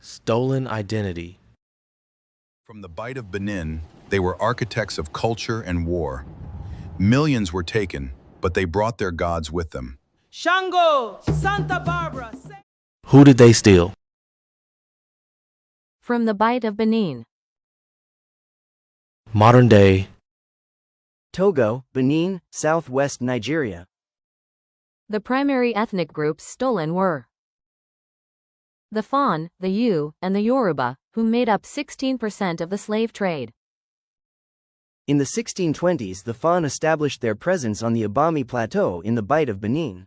Stolen identity. From the Bight of Benin, they were architects of culture and war. Millions were taken, but they brought their gods with them. Shango, Santa Barbara. Who did they steal? From the Bight of Benin. Modern day. Togo, Benin, southwest Nigeria. The primary ethnic groups stolen were the Fon, the Yu, and the Yoruba, who made up 16% of the slave trade. In the 1620s, the Fon established their presence on the Abami Plateau in the Bight of Benin.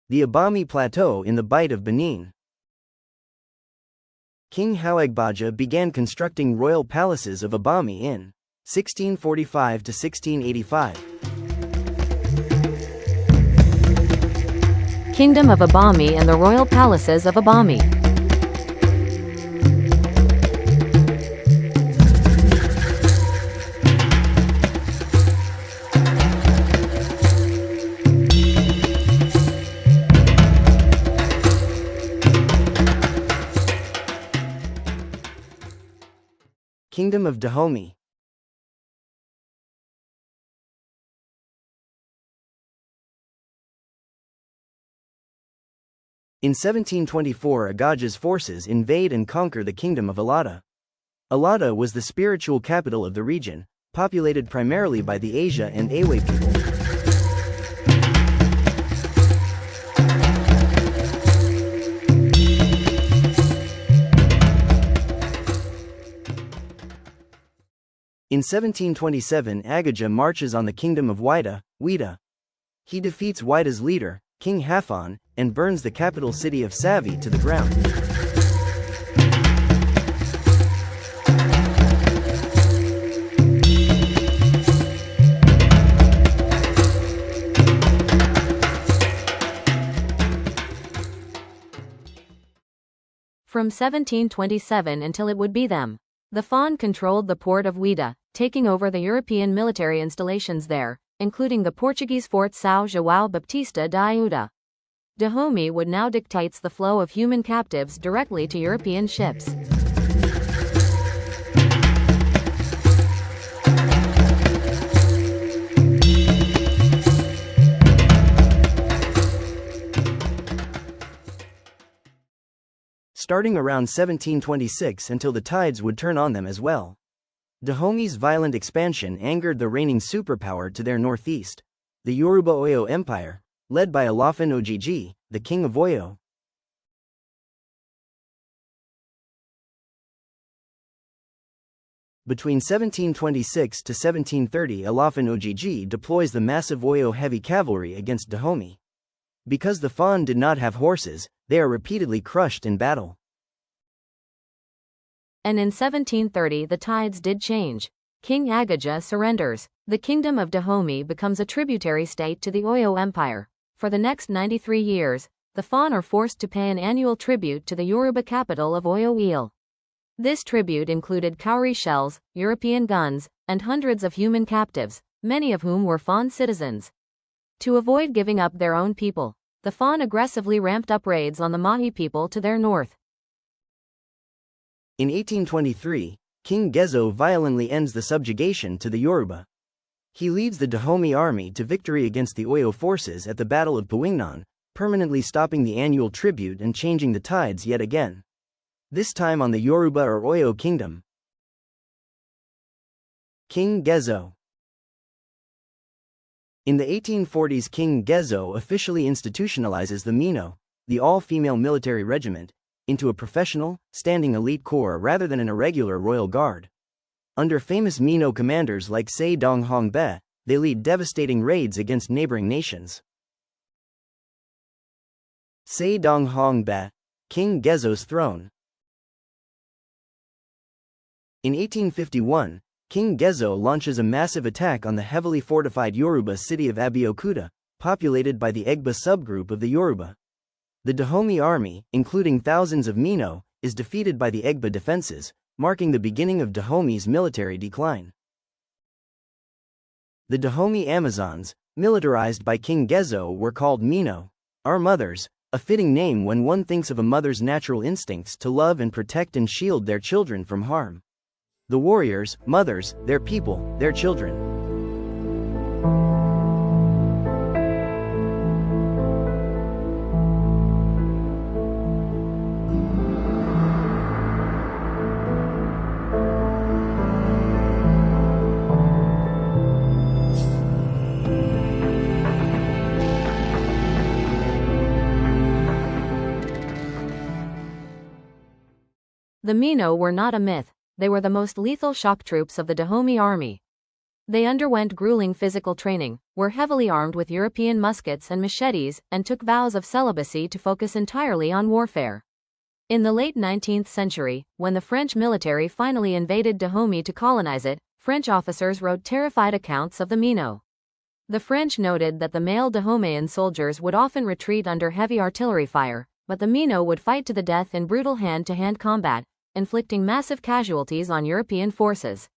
The Abami Plateau in the Bight of Benin. King Hawagbaja began constructing royal palaces of Abami in 1645 to 1685. Kingdom of Abami and the royal palaces of Abami. Kingdom of Dahomey. In 1724, Agaja's forces invade and conquer the kingdom of Alata. Alata was the spiritual capital of the region, populated primarily by the Asia and Awe people. In 1727, Agaja marches on the kingdom of Wida. He defeats Wida's leader, King Hafon, and burns the capital city of Savi to the ground. From 1727 until it would be them. The Fon controlled the port of Wida, taking over the European military installations there, including the Portuguese Fort São João Baptista da Ilha. Dahomey would now dictates the flow of human captives directly to European ships. Starting around 1726 until the tides would turn on them as well. Dahomey's violent expansion angered the reigning superpower to their northeast, the Yoruba Oyo Empire, led by Olafin Ojiji, the king of Oyo. Between 1726 to 1730, Olafin Ojiji deploys the massive Oyo heavy cavalry against Dahomey. Because the Fon did not have horses, they are repeatedly crushed in battle. And in 1730 the tides did change. King Agaja surrenders. The kingdom of Dahomey becomes a tributary state to the Oyo Empire. For the next 93 years, the Fon are forced to pay an annual tribute to the Yoruba capital of Oyo Ile. This tribute included cowrie shells, European guns, and hundreds of human captives, many of whom were Fon citizens. To avoid giving up their own people, the Fon aggressively ramped up raids on the Mahi people to their north. In 1823, King Gezo violently ends the subjugation to the Yoruba. He leads the Dahomey army to victory against the Oyo forces at the Battle of Powingnan, permanently stopping the annual tribute and changing the tides yet again. This time on the Yoruba or Oyo kingdom. King Gezo. In the 1840s, King Gezo officially institutionalizes the Mino, the all-female military regiment, into a professional, standing elite corps rather than an irregular royal guard. Under famous Mino commanders like Se Dong Hong Be, they lead devastating raids against neighboring nations. Se Dong Hong Be, King Gezo's throne. In 1851, King Gezo launches a massive attack on the heavily fortified Yoruba city of Abeokuta, populated by the Egba subgroup of the Yoruba. The Dahomey army, including thousands of Mino, is defeated by the Egba defenses, marking the beginning of Dahomey's military decline. The Dahomey Amazons, militarized by King Gezo, were called Mino, our mothers, a fitting name when one thinks of a mother's natural instincts to love and protect and shield their children from harm. The warriors, mothers, their people, their children. The Mino were not a myth, they were the most lethal shock troops of the Dahomey army. They underwent grueling physical training, were heavily armed with European muskets and machetes, and took vows of celibacy to focus entirely on warfare. In the late 19th century, when the French military finally invaded Dahomey to colonize it, French officers wrote terrified accounts of the Mino. The French noted that the male Dahomean soldiers would often retreat under heavy artillery fire, but the Mino would fight to the death in brutal hand-to-hand combat, inflicting massive casualties on European forces.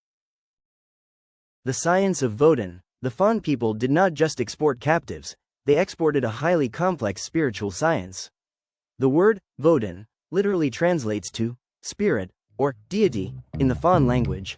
The science of Vodun. The Fon people did not just export captives, they exported a highly complex spiritual science. The word, Vodun, literally translates to spirit, or deity, in the Fon language.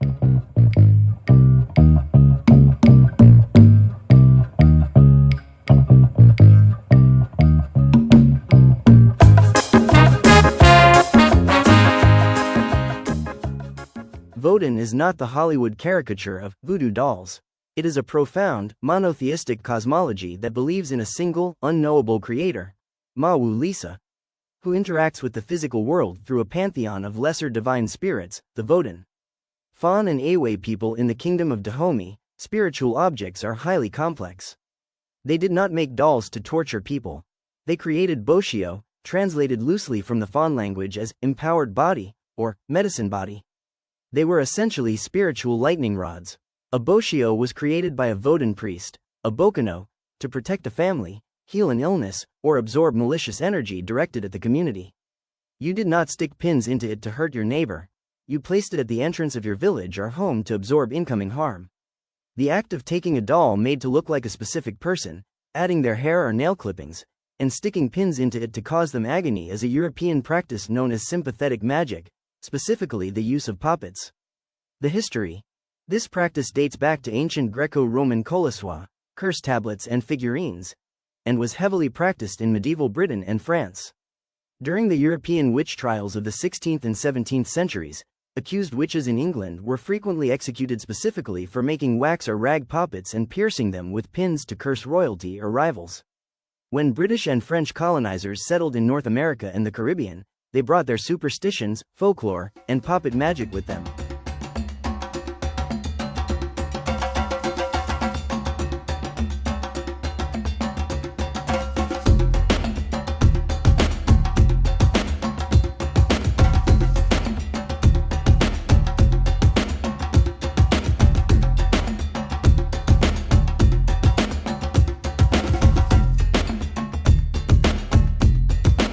Vodun is not the Hollywood caricature of voodoo dolls. It is a profound, monotheistic cosmology that believes in a single, unknowable creator, Mawu Lisa, who interacts with the physical world through a pantheon of lesser divine spirits, the Vodun. Fon and Awe people in the kingdom of Dahomey, spiritual objects are highly complex. They did not make dolls to torture people. They created Boshio, translated loosely from the Fon language as empowered body, or medicine body. They were essentially spiritual lightning rods. A Boshio was created by a Vodun priest, a Bokano, to protect a family, heal an illness, or absorb malicious energy directed at the community. You did not stick pins into it to hurt your neighbor. You placed it at the entrance of your village or home to absorb incoming harm. The act of taking a doll made to look like a specific person, adding their hair or nail clippings, and sticking pins into it to cause them agony is a European practice known as sympathetic magic, specifically the use of puppets. The history. This practice dates back to ancient Greco-Roman colassois, curse tablets and figurines, and was heavily practiced in medieval Britain and France. During the European witch trials of the 16th and 17th centuries, accused witches in England were frequently executed specifically for making wax or rag puppets and piercing them with pins to curse royalty or rivals. When British and French colonizers settled in North America and the Caribbean, they brought their superstitions, folklore, and puppet magic with them.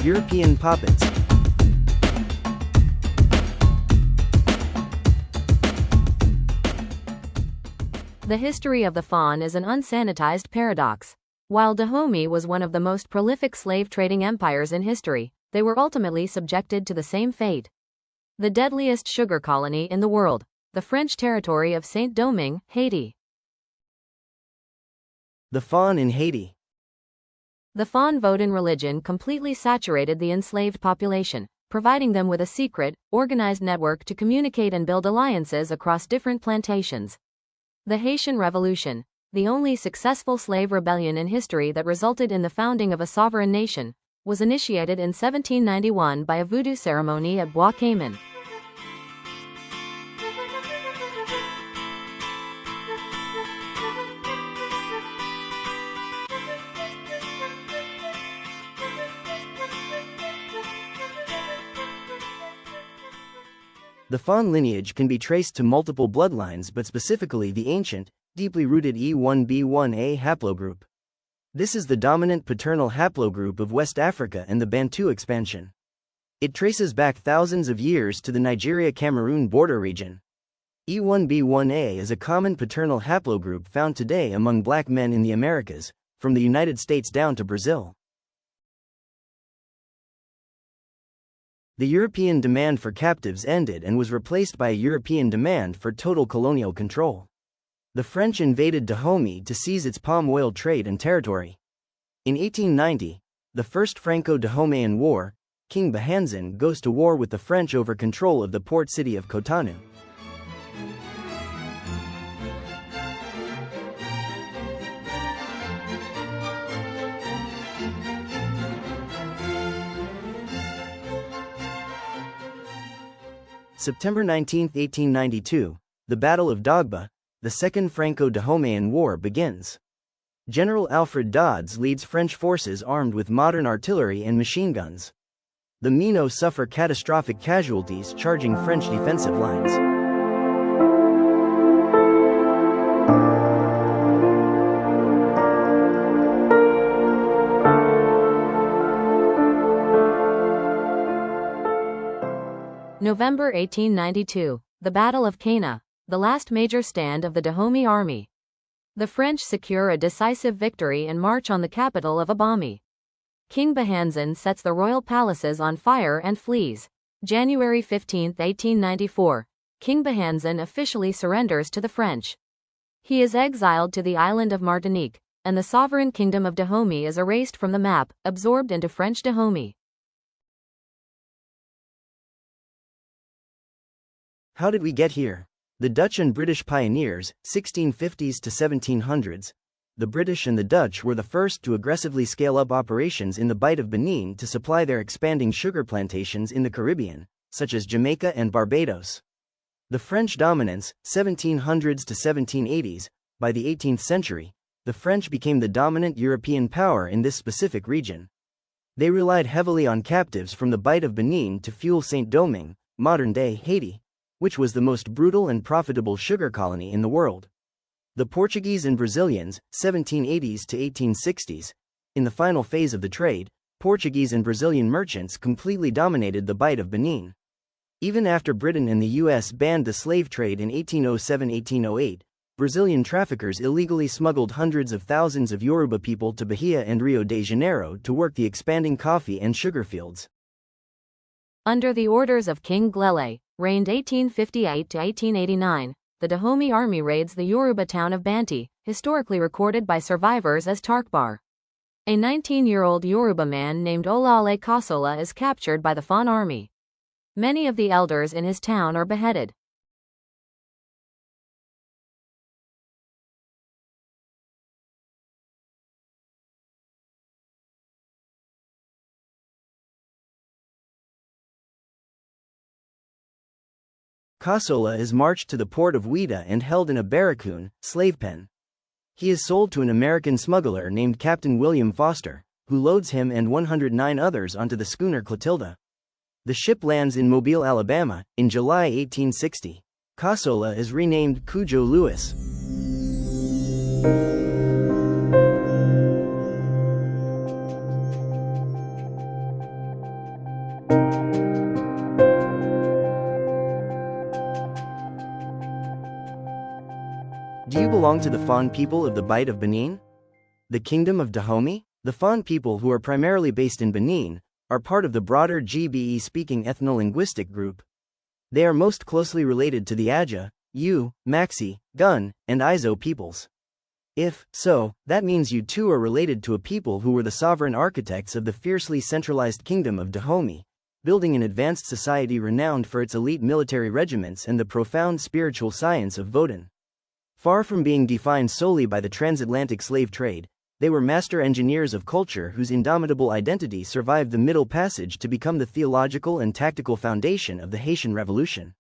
European puppets. The history of the Fon is an unsanitized paradox. While Dahomey was one of the most prolific slave-trading empires in history, they were ultimately subjected to the same fate. The deadliest sugar colony in the world, the French territory of Saint-Domingue, Haiti. The Fon in Haiti. The Fon Vodun religion completely saturated the enslaved population, providing them with a secret, organized network to communicate and build alliances across different plantations. The Haitian Revolution, the only successful slave rebellion in history that resulted in the founding of a sovereign nation, was initiated in 1791 by a voodoo ceremony at Bois Cayman. The Fon lineage can be traced to multiple bloodlines but specifically the ancient, deeply rooted E1b1a haplogroup. This is the dominant paternal haplogroup of West Africa and the Bantu expansion. It traces back thousands of years to the Nigeria-Cameroon border region. E1b1a is a common paternal haplogroup found today among black men in the Americas, from the United States down to Brazil. The European demand for captives ended and was replaced by a European demand for total colonial control. The French invaded Dahomey to seize its palm oil trade and territory. In 1890, the First Franco-Dahomean War, King Bahanzin goes to war with the French over control of the port city of Cotonou. September 19, 1892, the Battle of Dagba, the Second Franco-Dahomean War begins. General Alfred Dodds leads French forces armed with modern artillery and machine guns. The Mino suffer catastrophic casualties charging French defensive lines. November 1892, the Battle of Cana, the last major stand of the Dahomey army. The French secure a decisive victory and march on the capital of Abomey. King Bahanzin sets the royal palaces on fire and flees. January 15, 1894, King Bahanzin officially surrenders to the French. He is exiled to the island of Martinique, and the sovereign kingdom of Dahomey is erased from the map, absorbed into French Dahomey. How did we get here? The Dutch and British pioneers, 1650s to 1700s. The British and the Dutch were the first to aggressively scale up operations in the Bight of Benin to supply their expanding sugar plantations in the Caribbean, such as Jamaica and Barbados. The French dominance, 1700s to 1780s, by the 18th century, the French became the dominant European power in this specific region. They relied heavily on captives from the Bight of Benin to fuel Saint-Domingue, modern-day Haiti, which was the most brutal and profitable sugar colony in the world. The Portuguese and Brazilians, 1780s to 1860s, in the final phase of the trade, Portuguese and Brazilian merchants completely dominated the Bight of Benin. Even after Britain and the US banned the slave trade in 1807-1808, Brazilian traffickers illegally smuggled hundreds of thousands of Yoruba people to Bahia and Rio de Janeiro to work the expanding coffee and sugar fields. Under the orders of King Glele, reigned 1858 to 1889, the Dahomey army raids the Yoruba town of Banti, historically recorded by survivors as Tarkbar. A 19-year-old Yoruba man named Olale Kasola is captured by the Fon army. Many of the elders in his town are beheaded. Kasola is marched to the port of Ouida and held in a barracoon, slave pen. He is sold to an American smuggler named Captain William Foster, who loads him and 109 others onto the schooner Clotilda. The ship lands in Mobile, Alabama, in July 1860. Kasola is renamed Cujo Lewis. Do you belong to the Fon people of the Bight of Benin? The Kingdom of Dahomey? The Fon people, who are primarily based in Benin, are part of the broader GBE-speaking ethno-linguistic group. They are most closely related to the Aja, Yu, Maxi, Gun, and Izo peoples. If so, that means you too are related to a people who were the sovereign architects of the fiercely centralized Kingdom of Dahomey, building an advanced society renowned for its elite military regiments and the profound spiritual science of Vodun. Far from being defined solely by the transatlantic slave trade, they were master engineers of culture whose indomitable identity survived the Middle Passage to become the theological and tactical foundation of the Haitian Revolution.